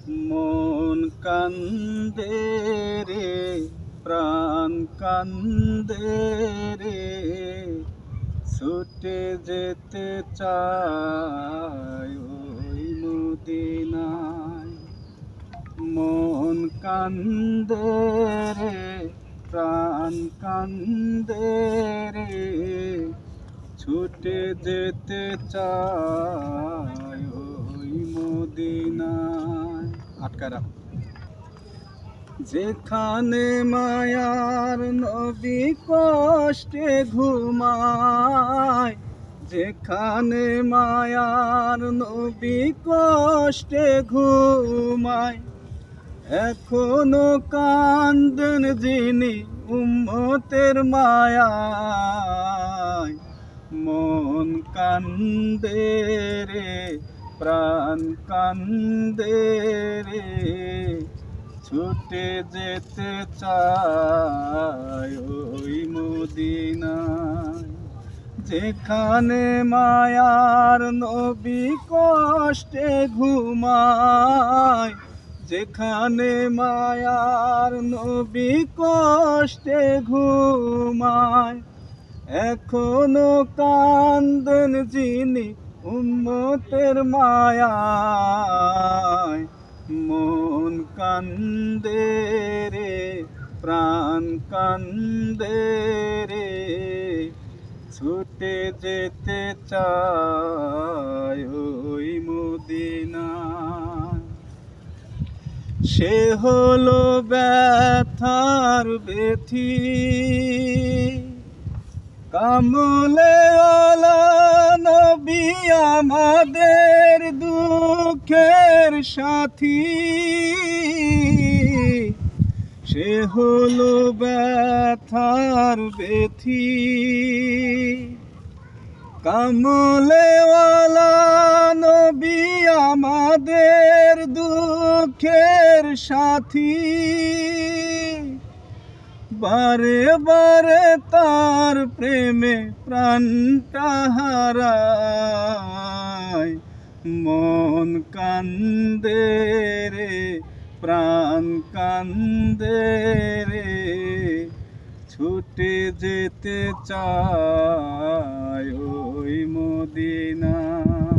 মন কান্দে রে, প্রাণ কান্দে রে, ছুটে যেতে চাই ওই মদিনায়। মন কান্দে রে, প্রাণ কান্দে রে, ছুটে যেতে চাই ওই মদিনায়। আটকা রাখ। যেখানে মায়ার নবী কষ্টে ঘুমায়, যেখানে মায়ার নবী কষ্টে ঘুমায়, এখনো কান্দেন যিনি উম্মতের মায়ায়। মন কান্দে রে, প্রাণ কান্দে রে, ছুটে যেতে চাই ওই মদিনায়। যেখানে মায়ার নবী কষ্টে ঘুমায়, যেখানে মায়ার নবী কষ্টে ঘুমায়, এখনো কান্দেন যিনি উম্মতের মায়ায়। মন কান্দে রে, প্রাণ কান্দে রে, ছুটে যেতে চাই ওই মদিনায়। সে হলো ব্যথার বেথি, কামলে ওয়ালা নবী আমাদের দুঃখের সাথী। সে হলো ব্যথার বেথি, কামলে ওয়ালা নবী আমাদের দুঃখের সাথী। বারে বারে তার প্রেমে প্রাণটা হারায়। মন কান্দে রে, প্রাণ কান্দে রে, ছুটে যেতে চাই ওই মদিনায়।